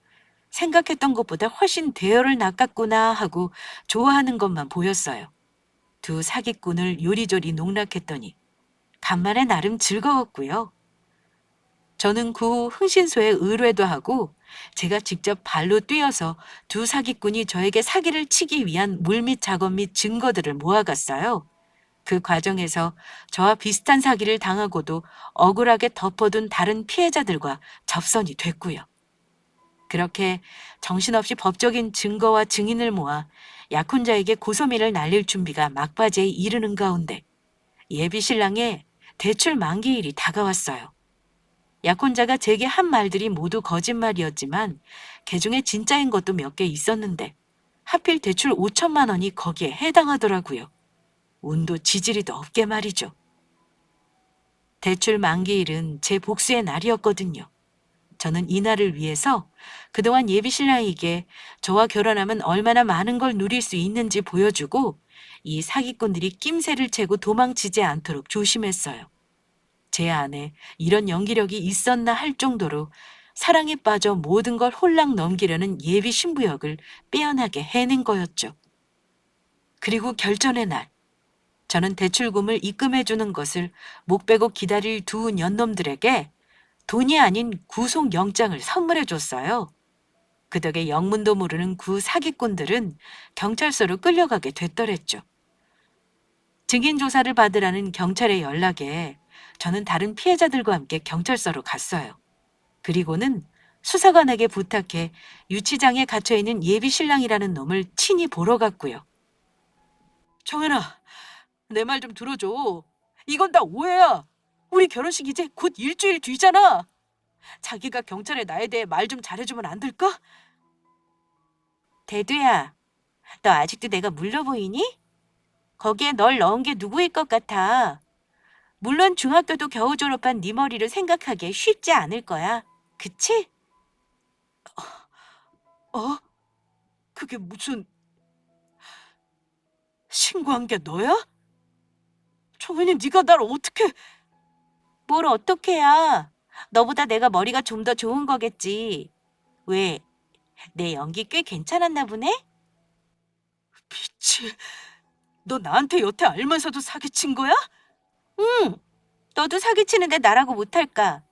생각했던 것보다 훨씬 대여를 낚았구나 하고 좋아하는 것만 보였어요. 두 사기꾼을 요리조리 농락했더니 간만에 나름 즐거웠고요. 저는 그 후 흥신소에 의뢰도 하고 제가 직접 발로 뛰어서 두 사기꾼이 저에게 사기를 치기 위한 물밑 작업 및 증거들을 모아갔어요. 그 과정에서 저와 비슷한 사기를 당하고도 억울하게 덮어둔 다른 피해자들과 접선이 됐고요. 그렇게 정신없이 법적인 증거와 증인을 모아 약혼자에게 고소미를 날릴 준비가 막바지에 이르는 가운데 예비 신랑의 대출 만기일이 다가왔어요. 약혼자가 제게 한 말들이 모두 거짓말이었지만 그중에 진짜인 것도 몇 개 있었는데 하필 대출 5천만 원이 거기에 해당하더라고요. 운도 지지리도 없게 말이죠. 대출 만기일은 제 복수의 날이었거든요. 저는 이 날을 위해서 그동안 예비 신랑에게 저와 결혼하면 얼마나 많은 걸 누릴 수 있는지 보여주고 이 사기꾼들이 낌새를 채고 도망치지 않도록 조심했어요. 제 안에 이런 연기력이 있었나 할 정도로 사랑에 빠져 모든 걸 홀랑 넘기려는 예비 신부역을 빼어나게 해낸 거였죠. 그리고 결전의 날, 저는 대출금을 입금해주는 것을 목 빼고 기다릴 두 년놈들에게 돈이 아닌 구속영장을 선물해줬어요. 그 덕에 영문도 모르는 구 사기꾼들은 경찰서로 끌려가게 됐더랬죠. 증인 조사를 받으라는 경찰의 연락에 저는 다른 피해자들과 함께 경찰서로 갔어요. 그리고는 수사관에게 부탁해 유치장에 갇혀있는 예비 신랑이라는 놈을 친히 보러 갔고요. 정연아, 내 말 좀 들어줘. 이건 다 오해야. 우리 결혼식 이제 곧 일주일 뒤잖아. 자기가 경찰에 나에 대해 말 좀 잘해주면 안 될까? 대두야, 너 아직도 내가 물러 보이니? 거기에 널 넣은 게 누구일 것 같아. 물론 중학교도 겨우 졸업한 네 머리를 생각하기에 쉽지 않을 거야. 그치? 어? 그게 무슨... 신고한 게 너야? 정현이 네가 날 어떻게... 뭘 어떻게야. 너보다 내가 머리가 좀 더 좋은 거겠지. 왜? 내 연기 꽤 괜찮았나 보네? 미치... 너 나한테 여태 알면서도 사기친 거야? 응. 너도 사기치는데 나라고 못할까?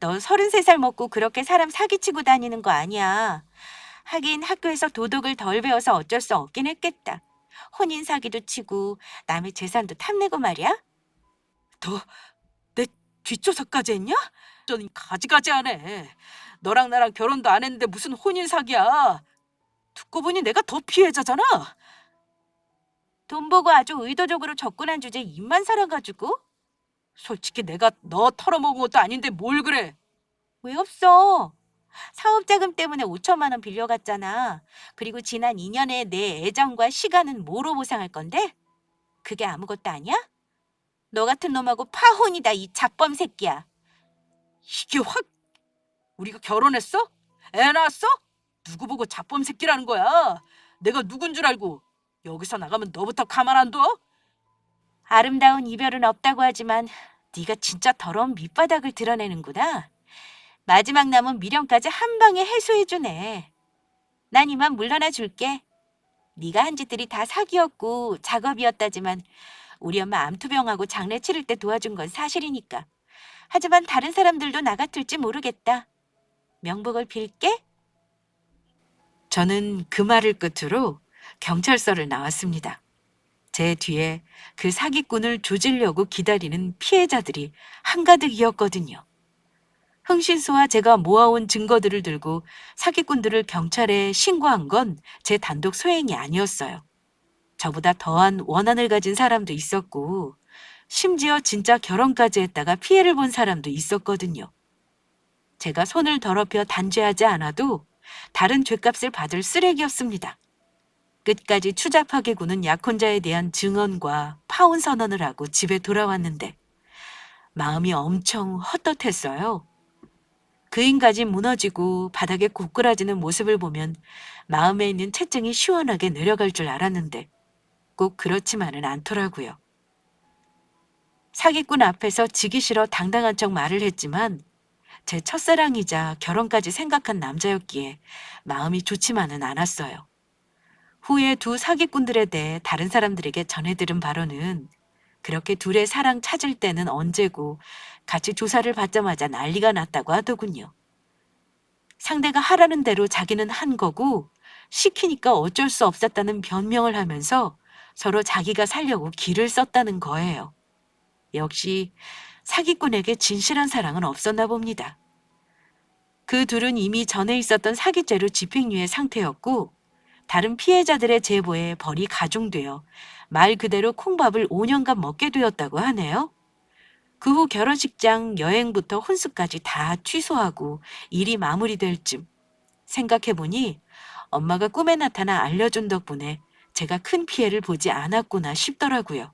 너 33살 먹고 그렇게 사람 사기치고 다니는 거 아니야. 하긴 학교에서 도덕을 덜 배워서 어쩔 수 없긴 했겠다. 혼인 사기도 치고 남의 재산도 탐내고 말이야. 너 내 뒷조사까지 했냐? 전 가지가지하네. 너랑 나랑 결혼도 안 했는데 무슨 혼인 사기야. 듣고 보니 내가 더 피해자잖아. 돈 보고 아주 의도적으로 접근한 주제에 입만 살아가지고. 솔직히 내가 너 털어먹은 것도 아닌데 뭘 그래. 왜 없어? 사업자금 때문에 5천만 원 빌려갔잖아. 그리고 지난 2년의 내 애정과 시간은 뭐로 보상할 건데? 그게 아무것도 아니야? 너 같은 놈하고 파혼이다, 이 잡범 새끼야. 이게 확... 우리가 결혼했어? 애 낳았어? 누구 보고 잡범 새끼라는 거야? 내가 누군 줄 알고 여기서 나가면 너부터 가만 안 둬? 아름다운 이별은 없다고 하지만 네가 진짜 더러운 밑바닥을 드러내는구나. 마지막 남은 미련까지 한 방에 해소해주네. 난 이만 물러나 줄게. 네가 한 짓들이 다 사기였고 작업이었다지만 우리 엄마 암투병하고 장례 치를 때 도와준 건 사실이니까. 하지만 다른 사람들도 나 같을지 모르겠다. 명복을 빌게. 저는 그 말을 끝으로 경찰서를 나왔습니다. 제 뒤에 그 사기꾼을 조지려고 기다리는 피해자들이 한가득이었거든요. 흥신소와 제가 모아온 증거들을 들고 사기꾼들을 경찰에 신고한 건 제 단독 소행이 아니었어요. 저보다 더한 원한을 가진 사람도 있었고 심지어 진짜 결혼까지 했다가 피해를 본 사람도 있었거든요. 제가 손을 더럽혀 단죄하지 않아도 다른 죗값을 받을 쓰레기였습니다. 끝까지 추잡하게 구는 약혼자에 대한 증언과 파혼 선언을 하고 집에 돌아왔는데 마음이 엄청 헛헛했어요. 그인까지 무너지고 바닥에 고꾸라지는 모습을 보면 마음에 있는 채증이 시원하게 내려갈 줄 알았는데 꼭 그렇지만은 않더라고요. 사기꾼 앞에서 지기 싫어 당당한 척 말을 했지만 제 첫사랑이자 결혼까지 생각한 남자였기에 마음이 좋지만은 않았어요. 후에 두 사기꾼들에 대해 다른 사람들에게 전해들은 바로는 그렇게 둘의 사랑 찾을 때는 언제고 같이 조사를 받자마자 난리가 났다고 하더군요. 상대가 하라는 대로 자기는 한 거고 시키니까 어쩔 수 없었다는 변명을 하면서 서로 자기가 살려고 기를 썼다는 거예요. 역시 사기꾼에게 진실한 사랑은 없었나 봅니다. 그 둘은 이미 전에 있었던 사기죄로 집행유예 상태였고 다른 피해자들의 제보에 벌이 가중되어 말 그대로 콩밥을 5년간 먹게 되었다고 하네요. 그 후 결혼식장, 여행부터 혼수까지 다 취소하고 일이 마무리될 쯤 생각해보니 엄마가 꿈에 나타나 알려준 덕분에 제가 큰 피해를 보지 않았구나 싶더라고요.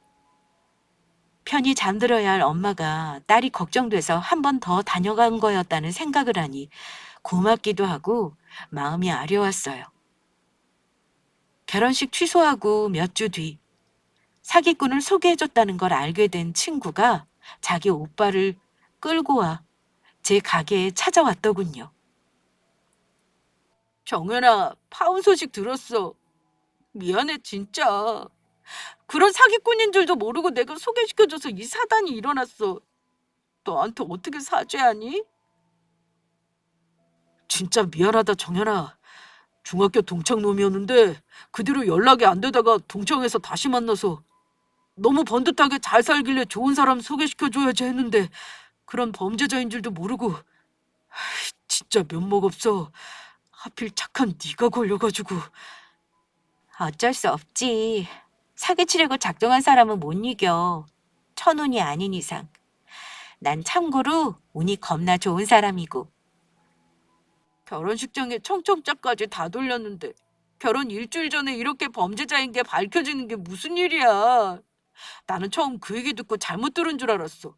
편히 잠들어야 할 엄마가 딸이 걱정돼서 한 번 더 다녀간 거였다는 생각을 하니 고맙기도 하고 마음이 아려왔어요. 결혼식 취소하고 몇 주 뒤 사기꾼을 소개해줬다는 걸 알게 된 친구가 자기 오빠를 끌고 와 제 가게에 찾아왔더군요. 정연아, 파혼 소식 들었어. 미안해, 진짜. 그런 사기꾼인 줄도 모르고 내가 소개시켜줘서 이 사단이 일어났어. 너한테 어떻게 사죄하니? 진짜 미안하다, 정연아. 중학교 동창 놈이었는데 그 뒤로 연락이 안 되다가 동창에서 다시 만나서 너무 번듯하게 잘 살길래 좋은 사람 소개시켜줘야지 했는데 그런 범죄자인 줄도 모르고 진짜 면목 없어. 하필 착한 네가 걸려가지고. 어쩔 수 없지. 사기치려고 작정한 사람은 못 이겨. 천운이 아닌 이상. 난 참고로 운이 겁나 좋은 사람이고. 결혼식장에 청청장까지 다 돌렸는데 결혼 일주일 전에 이렇게 범죄자인 게 밝혀지는 게 무슨 일이야. 나는 처음 그 얘기 듣고 잘못 들은 줄 알았어.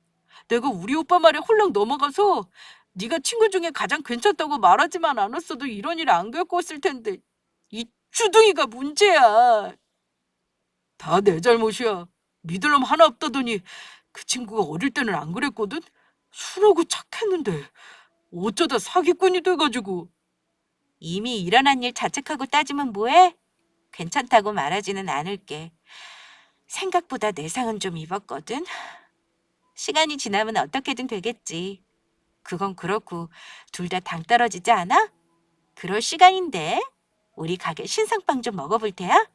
내가 우리 오빠 말에 홀랑 넘어가서 네가 친구 중에 가장 괜찮다고 말하지만 않았어도 이런 일 안 겪었을 텐데 이 주둥이가 문제야. 다 내 잘못이야. 믿을 놈 하나 없다더니 그 친구가 어릴 때는 안 그랬거든? 술하고 착했는데 어쩌다 사기꾼이 돼가지고. 이미 일어난 일 자책하고 따지면 뭐해? 괜찮다고 말하지는 않을게. 생각보다 내상은 좀 입었거든. 시간이 지나면 어떻게든 되겠지. 그건 그렇고 둘 다 당 떨어지지 않아? 그럴 시간인데. 우리 가게 신상빵 좀 먹어볼 테야?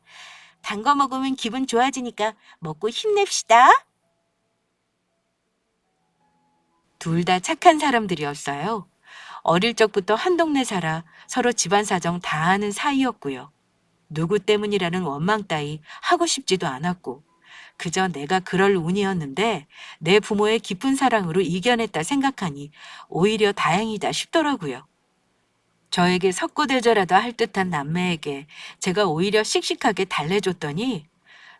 단 거 먹으면 기분 좋아지니까 먹고 힘냅시다. 둘 다 착한 사람들이었어요. 어릴 적부터 한 동네 살아 서로 집안 사정 다 아는 사이였고요. 누구 때문이라는 원망 따위 하고 싶지도 않았고 그저 내가 그럴 운이었는데 내 부모의 깊은 사랑으로 이겨냈다 생각하니 오히려 다행이다 싶더라고요. 저에게 석고대저라도 할 듯한 남매에게 제가 오히려 씩씩하게 달래줬더니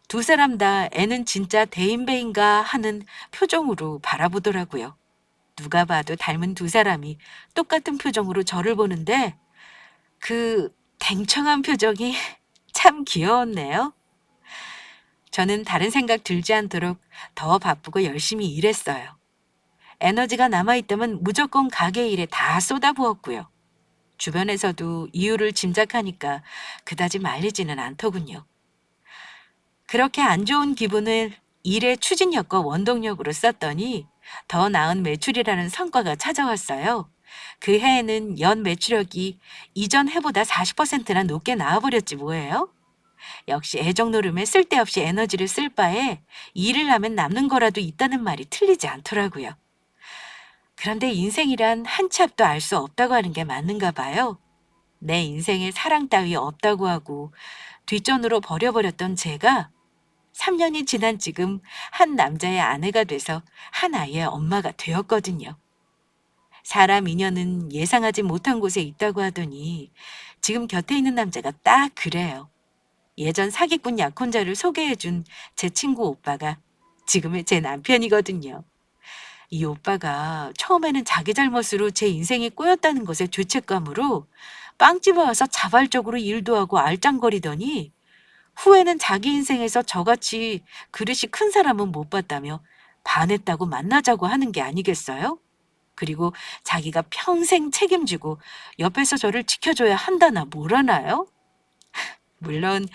두 사람 다 애는 진짜 대인배인가 하는 표정으로 바라보더라고요. 누가 봐도 닮은 두 사람이 똑같은 표정으로 저를 보는데 그 댕청한 표정이 참 귀여웠네요. 저는 다른 생각 들지 않도록 더 바쁘고 열심히 일했어요. 에너지가 남아있다면 무조건 가게 일에 다 쏟아부었고요. 주변에서도 이유를 짐작하니까 그다지 말리지는 않더군요. 그렇게 안 좋은 기분을 일의 추진력과 원동력으로 썼더니 더 나은 매출이라는 성과가 찾아왔어요. 그 해에는 연 매출력이 이전 해보다 40%나 높게 나와버렸지 뭐예요? 역시 애정 노름에 쓸데없이 에너지를 쓸 바에 일을 하면 남는 거라도 있다는 말이 틀리지 않더라고요. 그런데 인생이란 한 치 앞도 알 수 없다고 하는 게 맞는가 봐요. 내 인생에 사랑 따위 없다고 하고 뒷전으로 버려버렸던 제가 3년이 지난 지금 한 남자의 아내가 돼서 한 아이의 엄마가 되었거든요. 사람 인연은 예상하지 못한 곳에 있다고 하더니 지금 곁에 있는 남자가 딱 그래요. 예전 사기꾼 약혼자를 소개해준 제 친구 오빠가 지금의 제 남편이거든요. 이 오빠가 처음에는 자기 잘못으로 제 인생이 꼬였다는 것에 죄책감으로 빵집에 와서 자발적으로 일도 하고 알짱거리더니 후에는 자기 인생에서 저같이 그릇이 큰 사람은 못 봤다며 반했다고 만나자고 하는 게 아니겠어요? 그리고 자기가 평생 책임지고 옆에서 저를 지켜줘야 한다나 뭐라나요? 물론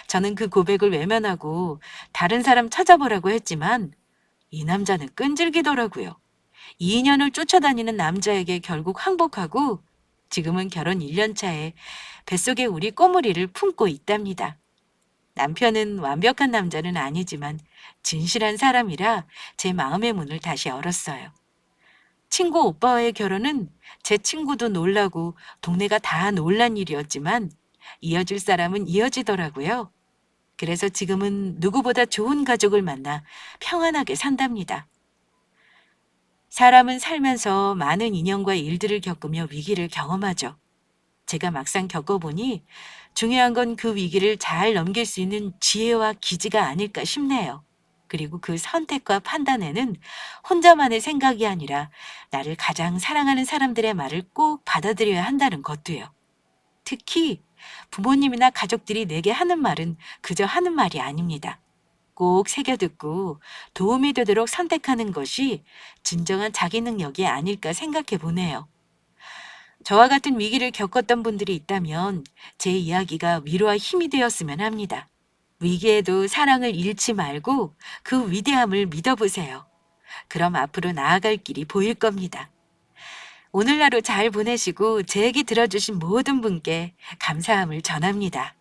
저는 그 고백을 외면하고 다른 사람 찾아보라고 했지만 이 남자는 끈질기더라고요. 2년을 쫓아다니는 남자에게 결국 항복하고 지금은 결혼 1년 차에 뱃속에 우리 꼬물이를 품고 있답니다. 남편은 완벽한 남자는 아니지만 진실한 사람이라 제 마음의 문을 다시 열었어요. 친구 오빠와의 결혼은 제 친구도 놀라고 동네가 다 놀란 일이었지만 이어질 사람은 이어지더라고요. 그래서 지금은 누구보다 좋은 가족을 만나 평안하게 산답니다. 사람은 살면서 많은 인연과 일들을 겪으며 위기를 경험하죠. 제가 막상 겪어보니 중요한 건 그 위기를 잘 넘길 수 있는 지혜와 기지가 아닐까 싶네요. 그리고 그 선택과 판단에는 혼자만의 생각이 아니라 나를 가장 사랑하는 사람들의 말을 꼭 받아들여야 한다는 것도요. 특히 부모님이나 가족들이 내게 하는 말은 그저 하는 말이 아닙니다. 꼭 새겨듣고 도움이 되도록 선택하는 것이 진정한 자기 능력이 아닐까 생각해 보네요. 저와 같은 위기를 겪었던 분들이 있다면 제 이야기가 위로와 힘이 되었으면 합니다. 위기에도 사랑을 잃지 말고 그 위대함을 믿어보세요. 그럼 앞으로 나아갈 길이 보일 겁니다. 오늘 하루 잘 보내시고 제 얘기 들어주신 모든 분께 감사함을 전합니다.